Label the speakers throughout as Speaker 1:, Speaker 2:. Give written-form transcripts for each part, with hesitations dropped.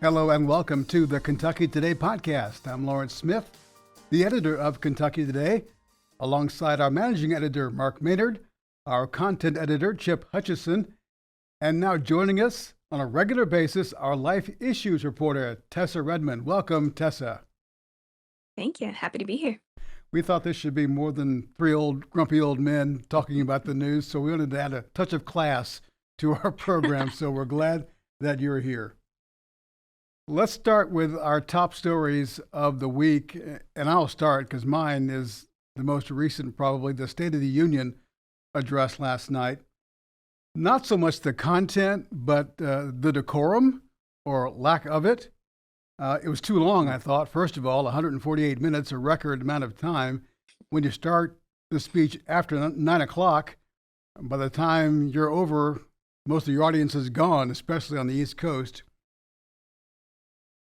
Speaker 1: Hello and welcome to the Kentucky Today podcast. I'm Lawrence Smith, the editor of Kentucky Today, alongside our managing editor, Mark Maynard, our content editor, Chip Hutchison, and now joining us on a regular basis, our life issues reporter, Tessa Redmond. Welcome, Tessa.
Speaker 2: Thank you. Happy to be here.
Speaker 1: We thought this should be more than three grumpy old men talking about the news, so we wanted to add a touch of class to our program, so we're glad that you're here. Let's start with our top stories of the week, and I'll start because mine is the most recent, probably the State of the Union address last night. Not so much the content, but the decorum or lack of it. It was too long, I thought. First of all, 148 minutes, a record amount of time. When you start the speech after 9 o'clock, by the time you're over, most of your audience is gone, especially on the East Coast.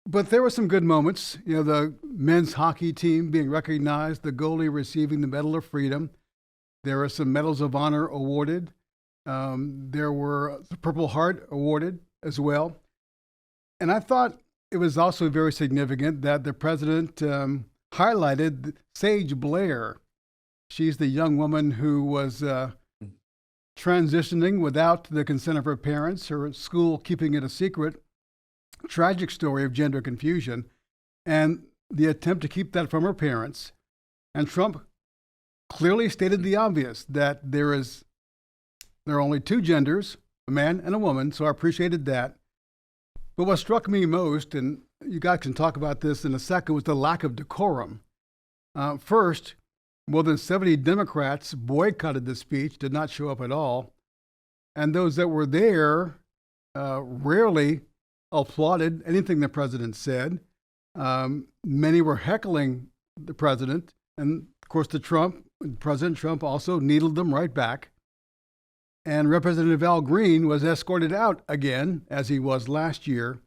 Speaker 1: But there were some good moments. You know, the men's hockey team being recognized, the goalie receiving the Medal of Freedom. There were some Medals of Honor awarded. There were the Purple Heart awarded as well. And I thought it was also very significant that the president highlighted Sage Blair. She's the young woman who was transitioning without the consent of her parents, her school keeping it a secret. Tragic story of gender confusion and the attempt to keep that from her parents. And Trump clearly stated the obvious that there are only two genders, a man and a woman, so I appreciated that. But what struck me most, and you guys can talk about this in a second, was the lack of decorum. First, more than 70 Democrats boycotted the speech, did not show up at all. And those that were there rarely applauded anything the president said. Many were heckling the president. And of course, President Trump also needled them right back. And Representative Al Green was escorted out again, as he was last year.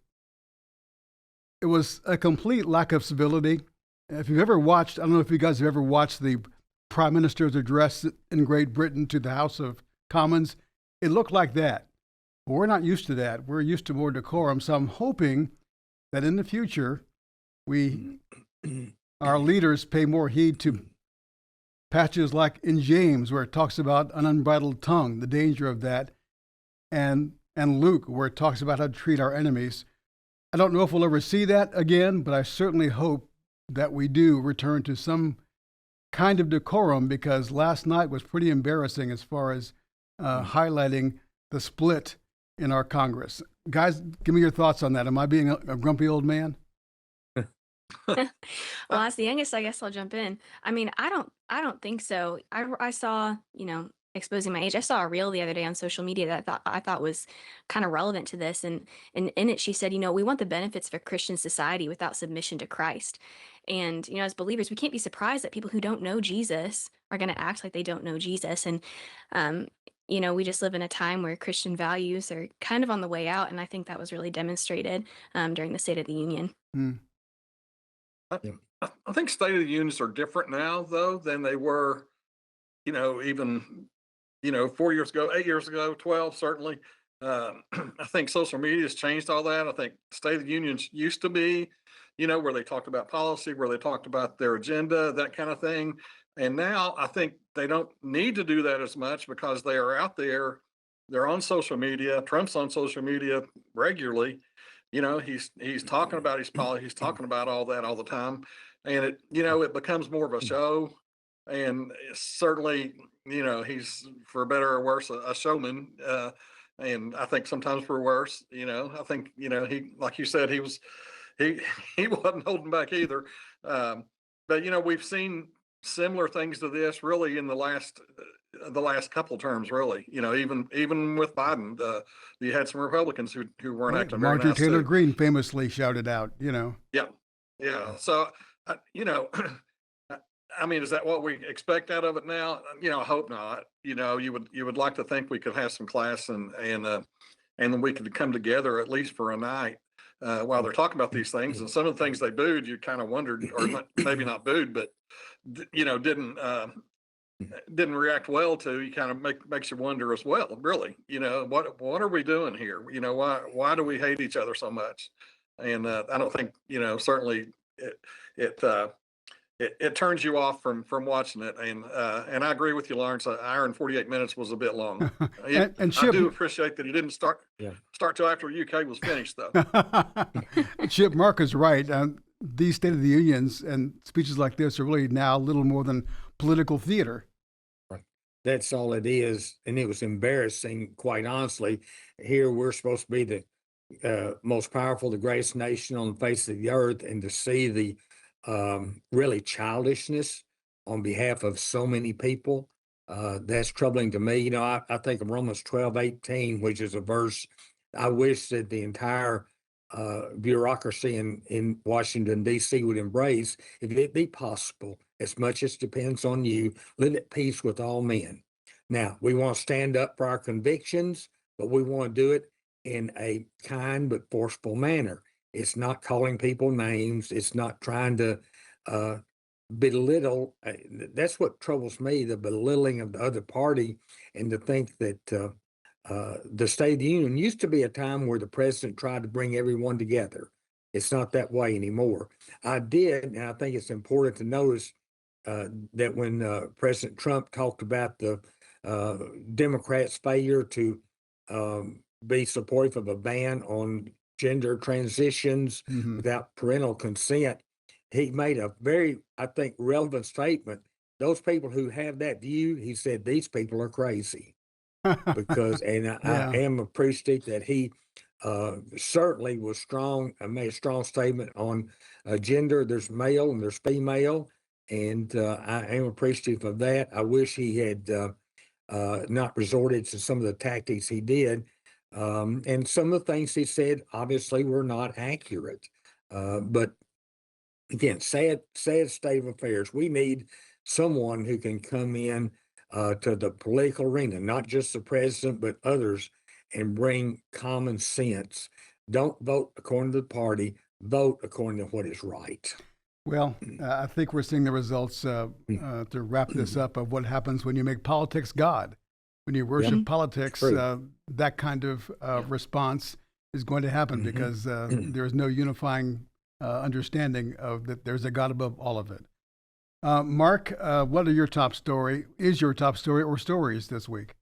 Speaker 1: It was a complete lack of civility. If you've ever watched, I don't know if you guys have ever watched the Prime Minister's address in Great Britain to the House of Commons, it looked like that. But we're not used to that. We're used to more decorum. So I'm hoping that in the future, our leaders pay more heed to passages like in James, where it talks about an unbridled tongue, the danger of that, and Luke, where it talks about how to treat our enemies. I don't know if we'll ever see that again, but I certainly hope that we do return to some kind of decorum, because last night was pretty embarrassing as far as highlighting the split in our Congress. Guys, give me your thoughts on that. Am I being a grumpy old man?
Speaker 2: Well, as the youngest, I guess I'll jump in. I mean, I don't think so. I saw, exposing my age. I saw a reel the other day on social media that I thought was kind of relevant to this, and in it she said, we want the benefits of a Christian society without submission to Christ. And as believers, we can't be surprised that people who don't know Jesus are going to act like they don't know Jesus. And we just live in a time where Christian values are kind of on the way out, and I think that was really demonstrated during the State of the Union.
Speaker 3: I, I think State of the Unions are different now, though, than they were, even, 4 years ago, 8 years ago, 12, certainly. I think social media has changed all that. I think State of the Unions used to be, where they talked about policy, where they talked about their agenda, that kind of thing. And now I think they don't need to do that as much because they are out there. They're on social media. Trump's on social media regularly. He's talking about his policy. He's talking about all that all the time. And it becomes more of a show. And certainly, he's, for better or worse, a showman. And I think sometimes for worse, I think, he, like you said, he wasn't holding back either. But we've seen similar things to this really in the last couple terms, really. Even with Biden, you had some Republicans who weren't acting very
Speaker 1: Marjorie
Speaker 3: nice
Speaker 1: Taylor
Speaker 3: too.
Speaker 1: Greene famously shouted out,
Speaker 3: Yeah. So, I mean, is that what we expect out of it now? I hope not. You would like to think we could have some class and then we could come together at least for a night while they're talking about these things. And some of the things they booed, you kind of wondered, or maybe not booed, but didn't react well to. You kind of makes you wonder as well. Really, what are we doing here? Why do we hate each other so much? And I don't think, certainly it, it, uh, it turns you off from watching it. And I agree with you, Lawrence. An hour and 48 minutes was a bit long.
Speaker 1: And
Speaker 3: I
Speaker 1: Chip,
Speaker 3: do appreciate that he didn't
Speaker 4: Yeah.
Speaker 3: start till after UK was finished, though.
Speaker 1: Chip, Mark is right. These State of the Unions and speeches like this are really now little more than political theater.
Speaker 4: Right. That's all it is. And it was embarrassing, quite honestly. Here we're supposed to be the most powerful, the greatest nation on the face of the earth, and to see the really childishness on behalf of so many people, that's troubling to me. I think of Romans 12:18, which is a verse I wish that the entire bureaucracy in Washington, D.C. would embrace. If it be possible, as much as depends on you, live at peace with all men. Now, we want to stand up for our convictions, but we want to do it in a kind but forceful manner. It's not calling people names. It's not trying to uh, belittle. That's what troubles me, the belittling of the other party, and to think that the State of the Union used to be a time where the president tried to bring everyone together. It's not that way anymore. I did, and I think it's important to notice that when President Trump talked about the Democrats' failure to be supportive of a ban on gender transitions without parental consent, he made a very, I think, relevant statement. Those people who have that view, he said, these people are crazy. Because, and I am appreciative that he certainly was strong. I made a strong statement on gender. There's male and there's female, and I am appreciative of that. I wish he had not resorted to some of the tactics he did. And some of the things he said obviously were not accurate. But again, sad state of affairs. We need someone who can come in to the political arena, not just the president, but others, and bring common sense. Don't vote according to the party, vote according to what is right.
Speaker 1: Well, I think we're seeing the results to wrap this up of what happens when you make politics God. When you worship politics, that kind of response is going to happen because there is no unifying understanding of that there's a God above all of it. Mark, what are your top story? Is your top story or stories this week?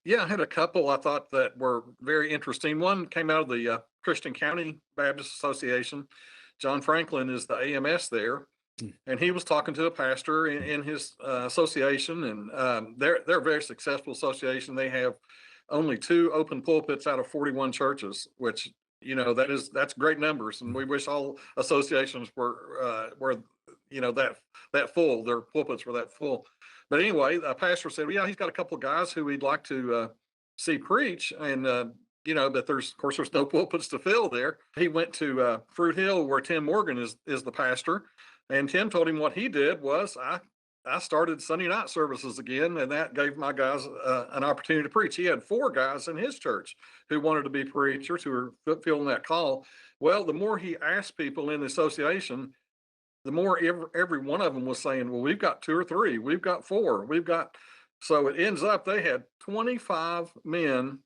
Speaker 3: Yeah, I had a couple I thought that were very interesting. One came out of the Christian County Baptist Association. John Franklin is the AMS there, and he was talking to a pastor in his association, and they're a very successful association. They have only 2 open pulpits out of 41 churches, which that's great numbers, and we wish all associations were that full. Their pulpits were that full. But anyway, the pastor said, well, yeah, he's got a couple of guys who he'd like to see preach, and but there's no pulpits to fill there. He went to Fruit Hill, where Tim Morgan is the pastor, and Tim told him what he did was I started Sunday night services again, and that gave my guys an opportunity to preach. He had 4 guys in his church who wanted to be preachers, who were feeling that call. Well, the more he asked people in the association, the more every one of them was saying, well, we've got 2 or 3, we've got 4, so it ends up they had 25 men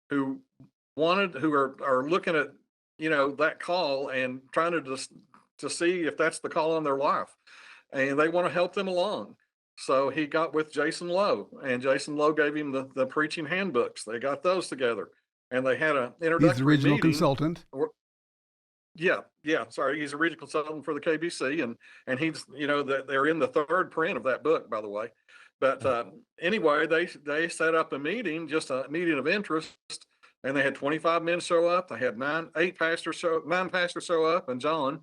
Speaker 3: who are looking at, that call and trying to see if that's the call on their life. And they want to help them along. So he got with Jason Lowe, and Jason Lowe gave him the preaching handbooks. They got those together, and they had an introductory
Speaker 1: He's the regional
Speaker 3: meeting.
Speaker 1: consultant.
Speaker 3: Sorry, he's a regional consultant for the KBC, and he's they're in the 3rd print of that book, by the way. But anyway, they set up a meeting, just a meeting of interest, and they had 25 men show up. They had 9 pastors show up, and John.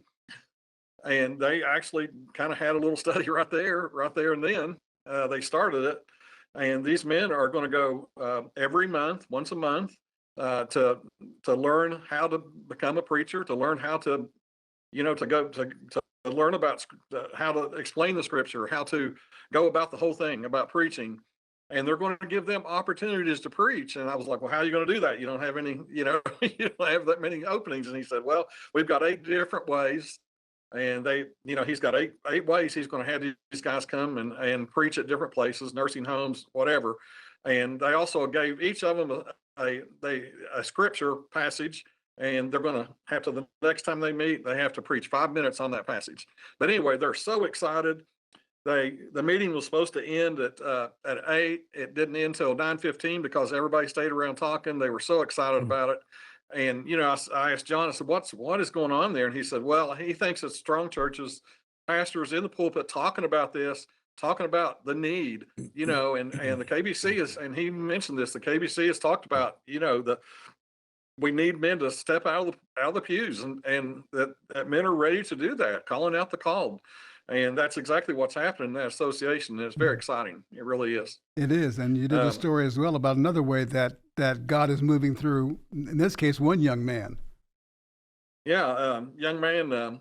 Speaker 3: And they actually kind of had a little study right there and then. They started it, and these men are going to go every month, once a month, to learn how to become a preacher, to learn how to, to learn about how to explain the scripture, how to go about the whole thing about preaching. And they're going to give them opportunities to preach. And I was like, well, how are you going to do that? You don't have any, you don't have that many openings. And he said, well, we've got 8 different ways. And he's got eight ways he's going to have these guys come and preach at different places, nursing homes, whatever. And they also gave each of them a scripture passage and they're going to have to, the next time they meet, they have to preach 5 minutes on that passage. But anyway, they're so excited. The meeting was supposed to end at 8. It didn't end till 9:15 because everybody stayed around talking. They were so excited about it. And, I asked John, I said, what is going on there? And he said, well, he thinks it's strong churches, pastors in the pulpit talking about this, talking about the need, and the KBC and he mentioned this, the KBC has talked about, we need men to step out of the pews, and that men are ready to do that, calling out the called. And that's exactly what's happening in that association. And it's very exciting. It really is.
Speaker 1: It is. And you did a story as well about another way that God is moving through, in this case, one young man.
Speaker 3: Yeah, young man,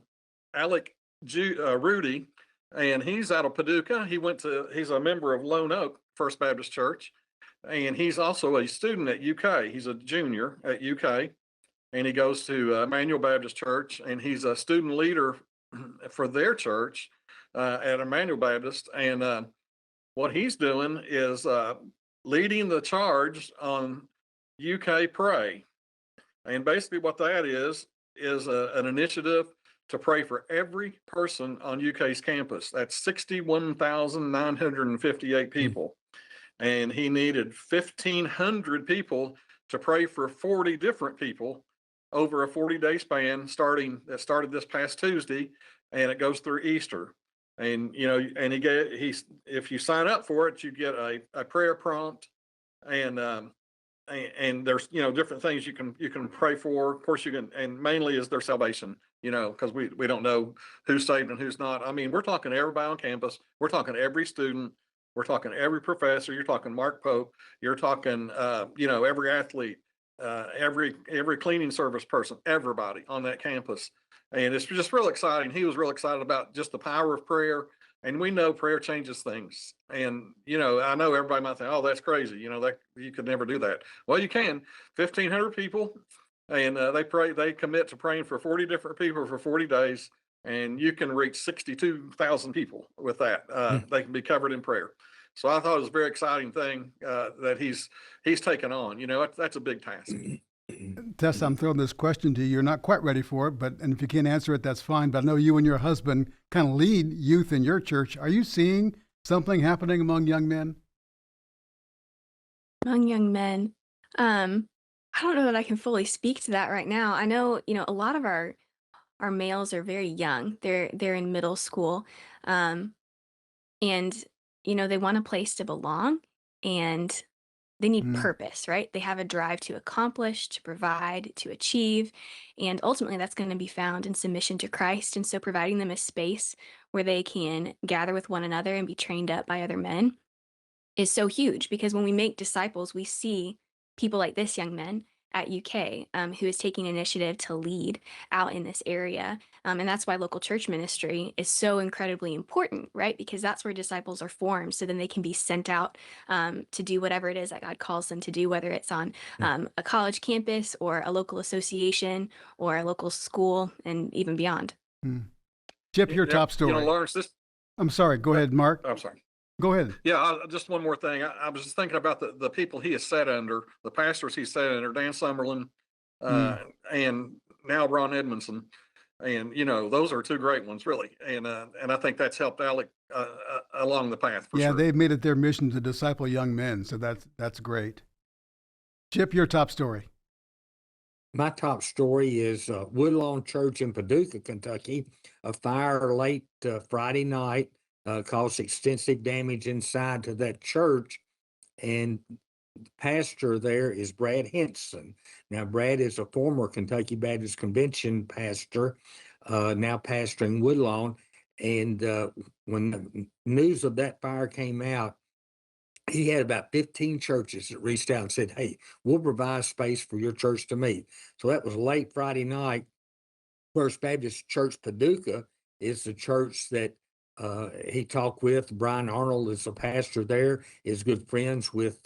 Speaker 3: Alec Rudy, and he's out of Paducah. He's a member of Lone Oak First Baptist Church, and he's also a student at UK. He's a junior at UK, and he goes to Emmanuel Baptist Church, and he's a student leader for their church at Emmanuel Baptist. And what he's doing is leading the charge on UK Pray. And basically what that is an initiative to pray for every person on UK's campus. That's 61,958 people. And he needed 1,500 people to pray for 40 different people over a 40-day span that started this past Tuesday, and it goes through Easter. And if you sign up for it, you get a prayer prompt, and there's different things you can pray for. Of course, you can, and mainly is their salvation. Because we don't know who's saved and who's not. I mean, we're talking everybody on campus. We're talking every student. We're talking every professor. You're talking Mark Pope. You're talking every athlete, every cleaning service person, everybody on that campus. And it's just real exciting. He was real excited about just the power of prayer. And we know prayer changes things. And, I know everybody might think, oh, that's crazy. That you could never do that. Well, you can. 1,500 people. And they commit to praying for 40 different people for 40 days. And you can reach 62,000 people with that. They can be covered in prayer. So I thought it was a very exciting thing that he's taken on. That's a big task.
Speaker 1: Tess, I'm throwing this question to you. You're not quite ready for it, and if you can't answer it, that's fine. But I know you and your husband kind of lead youth in your church. Are you seeing something happening among young men?
Speaker 2: Among young men, I don't know that I can fully speak to that right now. I know, a lot of our males are very young. They're in middle school, and they want a place to belong, and they need purpose, right? They have a drive to accomplish, to provide, to achieve. And ultimately, that's going to be found in submission to Christ. And so providing them a space where they can gather with one another and be trained up by other men is so huge, because when we make disciples, we see people like this young man at UK who is taking initiative to lead out in this area. And that's why local church ministry is so incredibly important, right? Because that's where disciples are formed. So then they can be sent out to do whatever it is that God calls them to do, whether it's on a college campus or a local association or a local school and even beyond.
Speaker 1: Chip, your top story.
Speaker 3: Lawrence,
Speaker 1: I'm sorry. Go ahead, Mark.
Speaker 3: I'm sorry.
Speaker 1: Go ahead.
Speaker 3: Yeah, just one more thing. I was just thinking about the people he has sat under, the pastors he sat under, Dan Summerlin, and now Ron Edmondson. And, those are two great ones, really. And I think that's helped Alec along the path, for sure.
Speaker 1: They've made it their mission to disciple young men, so that's great. Chip, your top story.
Speaker 4: My top story is Woodlawn Church in Paducah, Kentucky. A fire late Friday night caused extensive damage inside to that church, and the pastor there is Brad Henson. Now, Brad is a former Kentucky Baptist Convention pastor, now pastoring Woodlawn. And when the news of that fire came out, he had about 15 churches that reached out and said, hey, we'll provide space for your church to meet. So that was late Friday night. First Baptist Church Paducah is the church that he talked with. Brian Arnold is a pastor there, is good friends with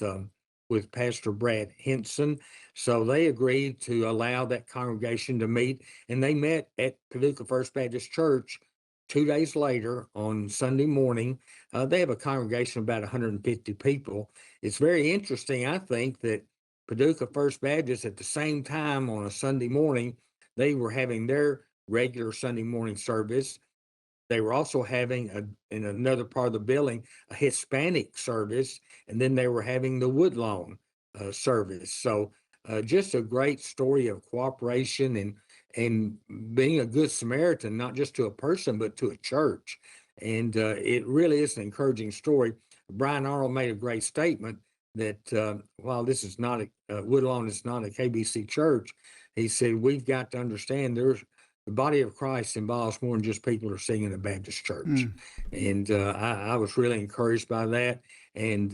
Speaker 4: Pastor Brad Henson. So they agreed to allow that congregation to meet, and they met at Paducah First Baptist Church 2 days later on Sunday morning. They have a congregation of about 150 people. It's very interesting, I think, that Paducah First Baptist at the same time on a Sunday morning, they were having their regular Sunday morning service. They were also having in another part of the building a Hispanic service, and then they were having the Woodlawn service. So just a great story of cooperation and being a good Samaritan, not just to a person but to a church. And it really is an encouraging story. Brian Arnold made a great statement that while this is not Woodlawn is not a KBC church, he said we've got to understand the body of Christ involves more than just people who are singing in a Baptist church.
Speaker 1: Mm.
Speaker 4: And I was really encouraged by that. And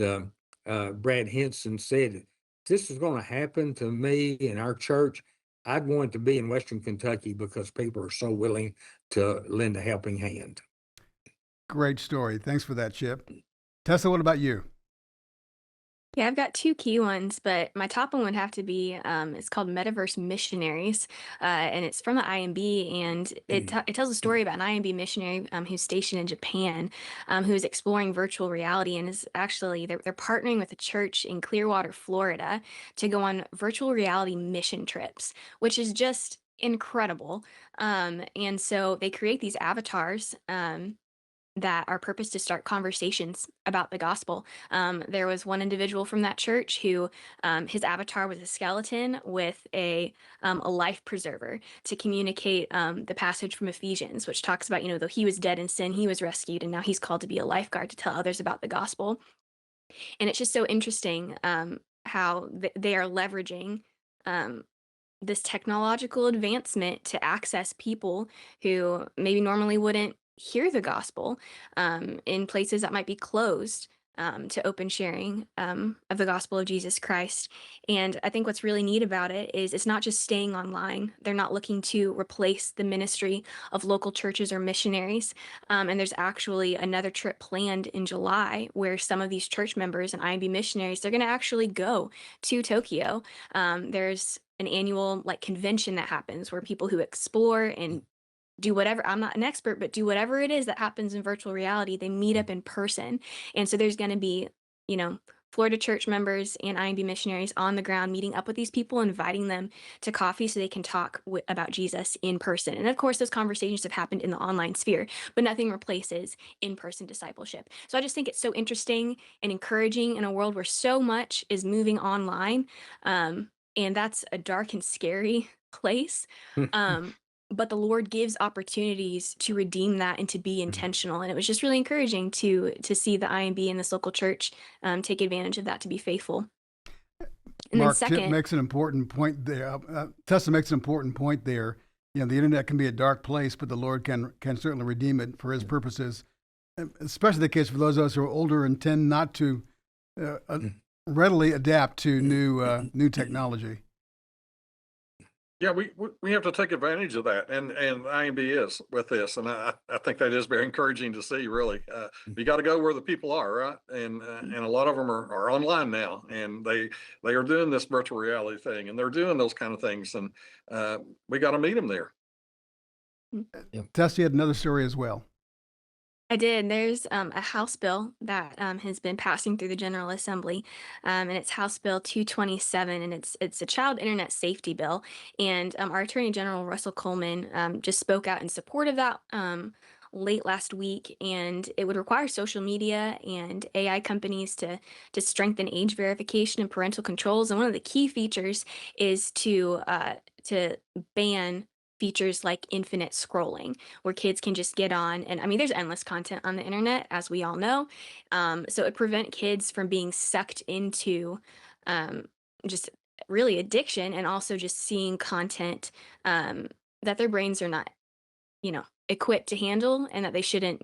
Speaker 4: Brad Henson said, if this is going to happen to me in our church, I'd want it to be in Western Kentucky because people are so willing to lend a helping hand.
Speaker 1: Great story. Thanks for that, Chip. Tessa, what about you?
Speaker 2: Yeah, I've got two key ones, but my top one would have to be it's called Metaverse Missionaries, and it's from the IMB, and it tells a story about an IMB missionary who's stationed in Japan, who's exploring virtual reality, and is actually they're partnering with a church in Clearwater, Florida, to go on virtual reality mission trips, which is just incredible. And so they create these avatars. That are purposed to start conversations about the gospel. There was one individual from that church who his avatar was a skeleton with a life preserver to communicate the passage from Ephesians, which talks about, though he was dead in sin, he was rescued, and now he's called to be a lifeguard to tell others about the gospel. And it's just so interesting how they are leveraging um, this technological advancement to access people who maybe normally wouldn't hear the gospel in places that might be closed to open sharing of the gospel of Jesus Christ. And I think what's really neat about it is it's not just staying online. They're not looking to replace the ministry of local churches or missionaries. And there's actually another trip planned in July where some of these church members and IMB missionaries, they're going to actually go to Tokyo. There's an annual convention that happens where people who explore and do whatever, I'm not an expert, but do whatever it is that happens in virtual reality, they meet up in person. And so there's going to be, Florida church members and IMB missionaries on the ground meeting up with these people, inviting them to coffee so they can talk about Jesus in person. And of course, those conversations have happened in the online sphere, but nothing replaces in-person discipleship. So I just think it's so interesting and encouraging in a world where so much is moving online. And that's a dark and scary place. But the Lord gives opportunities to redeem that and to be intentional. And it was just really encouraging to see the IMB and this local church take advantage of that to be faithful. And
Speaker 1: Mark,
Speaker 2: then second,
Speaker 1: Chip makes an important point there. Tessa makes an important point there. The internet can be a dark place, but the Lord can certainly redeem it for His purposes. Especially the case for those of us who are older and tend not to readily adapt to new technology.
Speaker 3: Yeah, we have to take advantage of that, and IMB is with this, and I think that is very encouraging to see. Really, you got to go where the people are, right? And a lot of them are online now, and they are doing this virtual reality thing, and they're doing those kind of things, and we got to meet them there.
Speaker 1: Tess, you had another story as well.
Speaker 2: I did. There's a House bill that has been passing through the General Assembly, and it's House Bill 227, and it's a child internet safety bill. And our Attorney General Russell Coleman just spoke out in support of that late last week, and it would require social media and AI companies to strengthen age verification and parental controls. And one of the key features is to ban features like infinite scrolling, where kids can just get on. And I mean, there's endless content on the internet, as we all know. So it prevent kids from being sucked into just really addiction, and also just seeing content that their brains are not, equipped to handle, and that they shouldn't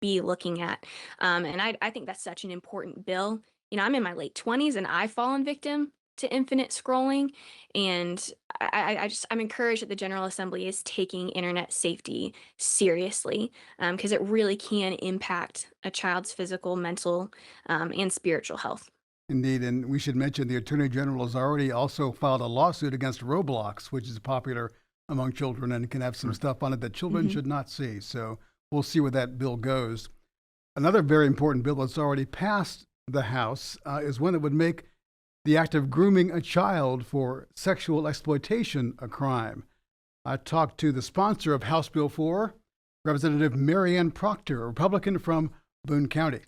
Speaker 2: be looking at. And I think that's such an important bill. I'm in my late 20s and I've fallen victim to infinite scrolling, and I'm encouraged that the General Assembly is taking internet safety seriously, because it really can impact a child's physical, mental, and spiritual health.
Speaker 1: Indeed, and we should mention the Attorney General has already also filed a lawsuit against Roblox, which is popular among children and can have some stuff on it that children should not see. So we'll see where that bill goes. Another very important bill that's already passed the House is one that would make the act of grooming a child for sexual exploitation a crime. I talked to the sponsor of House Bill 4, Representative Marianne Proctor, a Republican from Boone County.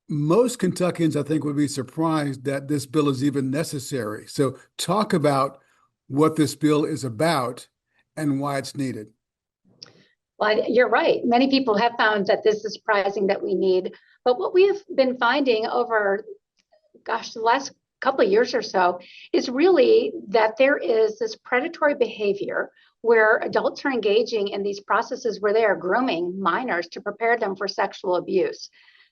Speaker 1: Most Kentuckians, I think, would be surprised that this bill is even necessary. So talk about what this bill is about and why it's needed.
Speaker 5: Well, you're right. Many people have found that this is surprising that we need. But what we have been finding over, the last couple of years or so is really that there is this predatory behavior where adults are engaging in these processes where they are grooming minors to prepare them for sexual abuse.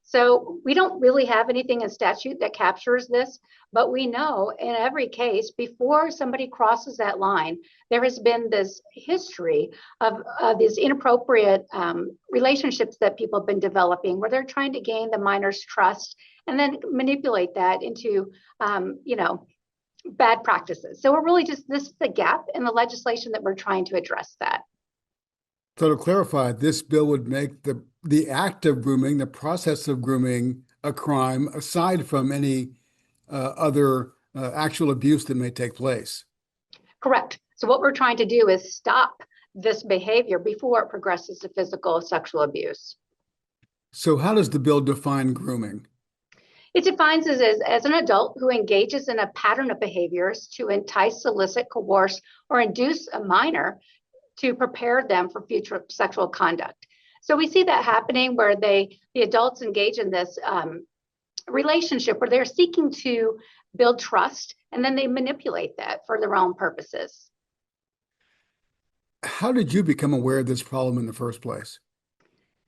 Speaker 5: So we don't really have anything in statute that captures this, but we know in every case, before somebody crosses that line, there has been this history of these inappropriate relationships that people have been developing where they're trying to gain the minor's trust and then manipulate that into, bad practices. So we're really this is the gap in the legislation that we're trying to address that.
Speaker 1: So to clarify, this bill would make the act of grooming, the process of grooming, a crime aside from any other actual abuse that may take place.
Speaker 5: Correct. So what we're trying to do is stop this behavior before it progresses to physical sexual abuse.
Speaker 1: So how does the bill define grooming?
Speaker 5: It defines as an adult who engages in a pattern of behaviors to entice, solicit, coerce, or induce a minor to prepare them for future sexual conduct. So we see that happening where the adults engage in this relationship where they're seeking to build trust, and then they manipulate that for their own purposes.
Speaker 1: How did you become aware of this problem in the first place?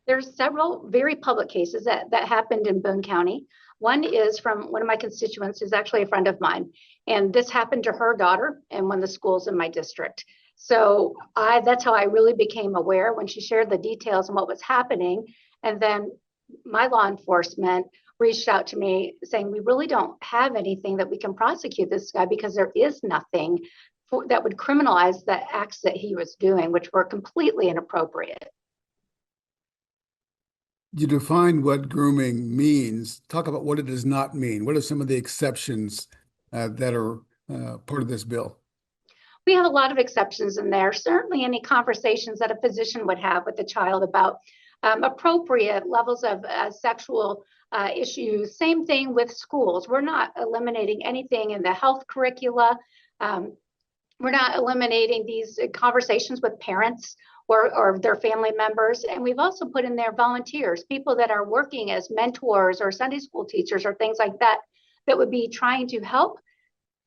Speaker 5: There's several very public cases that happened in Boone County. One is from one of my constituents who's actually a friend of mine. And this happened to her daughter in one of the schools in my district. So that's how I really became aware when she shared the details and what was happening. And then my law enforcement reached out to me saying, we really don't have anything that we can prosecute this guy because there is nothing that would criminalize the acts that he was doing, which were completely inappropriate.
Speaker 1: You define what grooming means. Talk about what it does not mean. What are some of the exceptions that are part of this bill?
Speaker 5: We have a lot of exceptions in there. Certainly any conversations that a physician would have with a child about appropriate levels of sexual issues. Same thing with schools. We're not eliminating anything in the health curricula. We're not eliminating these conversations with parents or their family members. And we've also put in there volunteers, people that are working as mentors or Sunday school teachers or things like that, that would be trying to help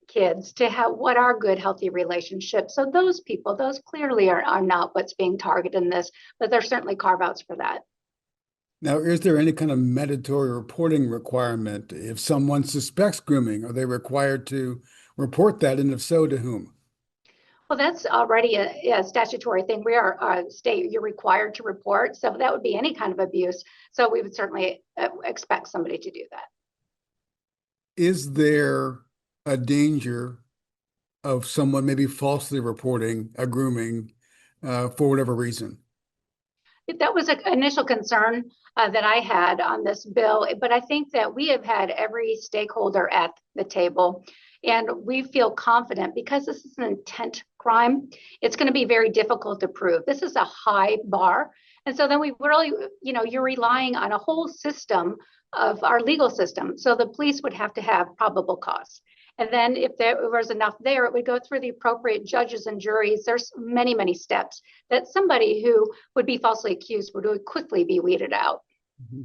Speaker 5: kids to have what are good, healthy relationships. So those people, those clearly are not what's being targeted in this, but there's certainly carve-outs for that.
Speaker 1: Now, is there any kind of mandatory reporting requirement? If someone suspects grooming, are they required to report that? And if so, to whom?
Speaker 5: Well, that's already a statutory thing. We are a state, you're required to report. So that would be any kind of abuse. So we would certainly expect somebody to do that.
Speaker 1: Is there a danger of someone maybe falsely reporting a grooming for whatever reason?
Speaker 5: That was an initial concern that I had on this bill, but I think that we have had every stakeholder at the table, and we feel confident because this is an intent crime. It's going to be very difficult to prove. This is a high bar, and so then we really, you're relying on a whole system of our legal system. So the police would have to have probable cause. And then if there was enough there, it would go through the appropriate judges and juries. There's many, many steps that somebody who would be falsely accused would quickly be weeded out.
Speaker 1: Mm-hmm.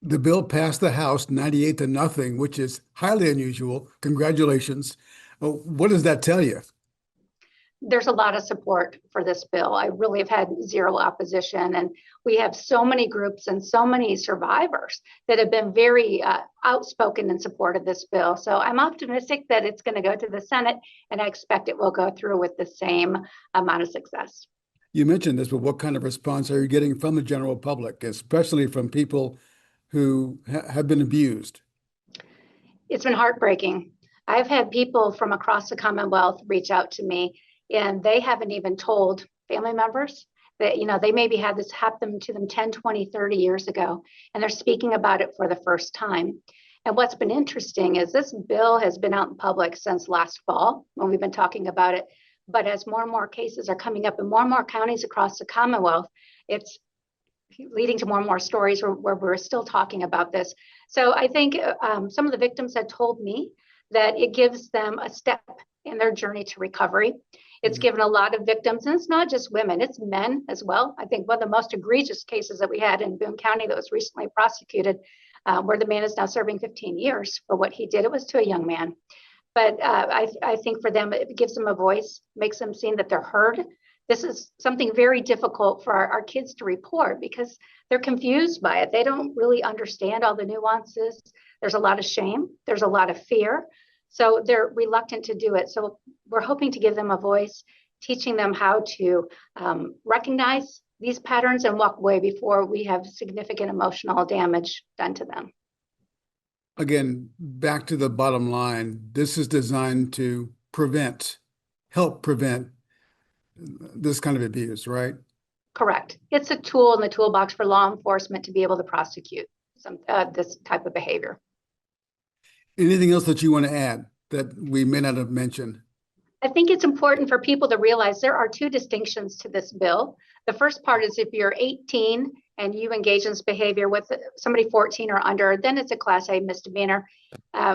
Speaker 1: The bill passed the House 98-0, which is highly unusual. Congratulations. What does that tell you?
Speaker 5: There's a lot of support for this bill. I really have had zero opposition, and we have so many groups and so many survivors that have been very outspoken in support of this bill. So I'm optimistic that it's going to go to the Senate, and I expect it will go through with the same amount of success.
Speaker 1: You mentioned this, but what kind of response are you getting from the general public, especially from people who have been abused?
Speaker 5: It's been heartbreaking. I've had people from across the Commonwealth reach out to me, and they haven't even told family members that, they maybe had this happen to them 10, 20, 30 years ago, and they're speaking about it for the first time. And what's been interesting is this bill has been out in public since last fall when we've been talking about it. But as more and more cases are coming up in more and more counties across the Commonwealth, it's leading to more and more stories where we're still talking about this. So I think some of the victims had told me that it gives them a step in their journey to recovery. It's given a lot of victims, and it's not just women, it's men as well. I think one of the most egregious cases that we had in Boone County that was recently prosecuted, where the man is now serving 15 years for what he did. It was to a young man. But I think for them, it gives them a voice, makes them seem that they're heard. This is something very difficult for our kids to report because they're confused by it. They don't really understand all the nuances. There's a lot of shame. There's a lot of fear. So they're reluctant to do it. So we're hoping to give them a voice, teaching them how to recognize these patterns and walk away before we have significant emotional damage done to them.
Speaker 1: Again, back to the bottom line, this is designed to help prevent this kind of abuse, right?
Speaker 5: Correct. It's a tool in the toolbox for law enforcement to be able to prosecute this type of behavior.
Speaker 1: Anything else that you want to add that we may not have mentioned?
Speaker 5: I think it's important for people to realize there are two distinctions to this bill. The first part is if you're 18 and you engage in this behavior with somebody 14 or under, then it's a Class A misdemeanor.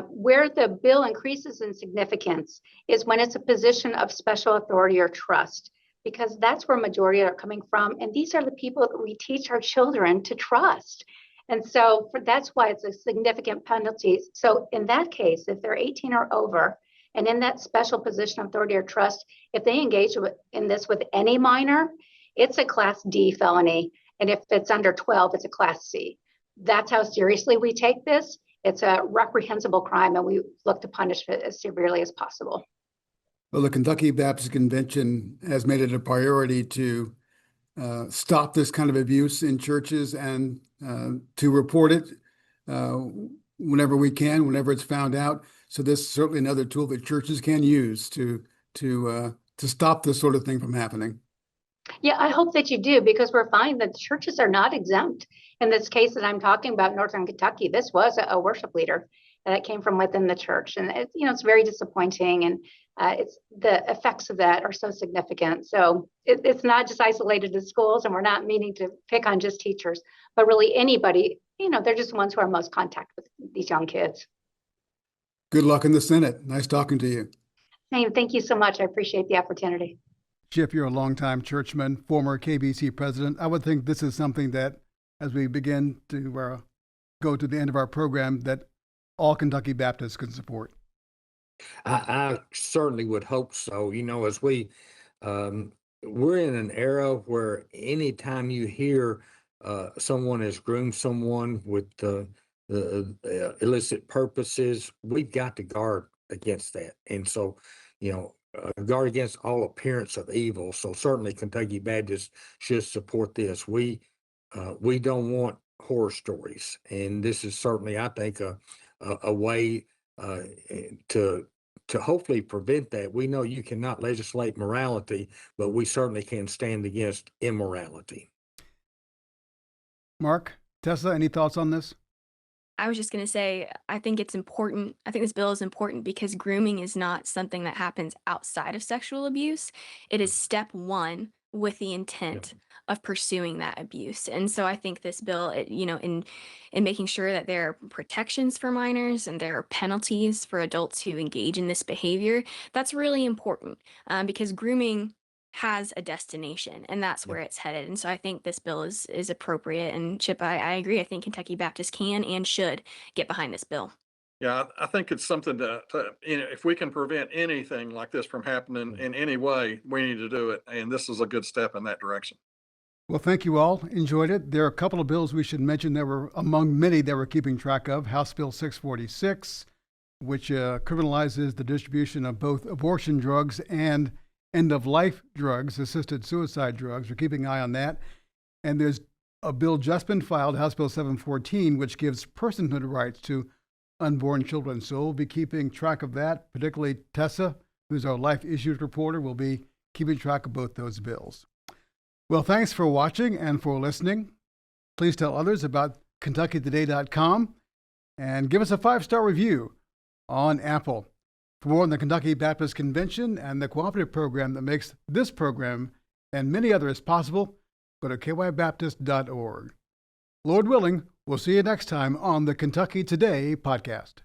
Speaker 5: Where the bill increases in significance is when it's a position of special authority or trust, because that's where majority are coming from. And these are the people that we teach our children to trust. And so that's why it's a significant penalty. So in that case, if they're 18 or over, and in that special position of authority or trust, if they engage in this with any minor, it's a Class D felony. And if it's under 12, it's a Class C. That's how seriously we take this. It's a reprehensible crime, and we look to punish it as severely as possible.
Speaker 1: Well, the Kentucky Baptist Convention has made it a priority to stop this kind of abuse in churches and to report it whenever we can, whenever it's found out. So this is certainly another tool that churches can use to stop this sort of thing from happening.
Speaker 5: Yeah, I hope that you do, because we're finding that churches are not exempt. In this case that I'm talking about, Northern Kentucky, this was a worship leader that came from within the church, and it's very disappointing, and it's the effects of that are so significant. So it's not just isolated to schools, and we're not meaning to pick on just teachers, but really anybody. They're just the ones who are most contact with these young kids.
Speaker 1: Good luck in the Senate. Nice talking to you.
Speaker 5: Thank you so much. I appreciate the opportunity.
Speaker 1: Chip, you're a longtime churchman, former KBC president. I would think this is something that, as we begin to go to the end of our program, that all Kentucky Baptists can support.
Speaker 4: I certainly would hope so. As we're in an era where anytime you hear someone has groomed someone with illicit purposes, we've got to guard against that. And so, guard against all appearance of evil. So certainly Kentucky Baptists should support this. We don't want horror stories, and this is certainly, I think, a way to hopefully prevent that. We know you cannot legislate morality, but we certainly can stand against immorality.
Speaker 1: Mark, Tessa, any thoughts on this?
Speaker 2: I was just going to say, I think it's important. I think this bill is important because grooming is not something that happens outside of sexual abuse. It is step one with the intent of pursuing that abuse. And so I think this bill, in making sure that there are protections for minors and there are penalties for adults who engage in this behavior, that's really important because grooming has a destination, and that's where it's headed. And so I think this bill is appropriate. And Chip, I agree. I think Kentucky Baptists can and should get behind this bill.
Speaker 3: Yeah, I think it's something to if we can prevent anything like this from happening in any way, we need to do it. And this is a good step in that direction.
Speaker 1: Well, thank you all. Enjoyed it. There are a couple of bills we should mention that were among many that we're keeping track of. House Bill 646, which criminalizes the distribution of both abortion drugs and end-of-life drugs, assisted suicide drugs. We're keeping an eye on that. And there's a bill just been filed, House Bill 714, which gives personhood rights to unborn children. So we'll be keeping track of that, particularly Tessa, who's our life issues reporter, will be keeping track of both those bills. Well, thanks for watching and for listening. Please tell others about KentuckyToday.com and give us a 5-star review on Apple. For more on the Kentucky Baptist Convention and the cooperative program that makes this program and many others possible, go to kybaptist.org. Lord willing, we'll see you next time on the Kentucky Today podcast.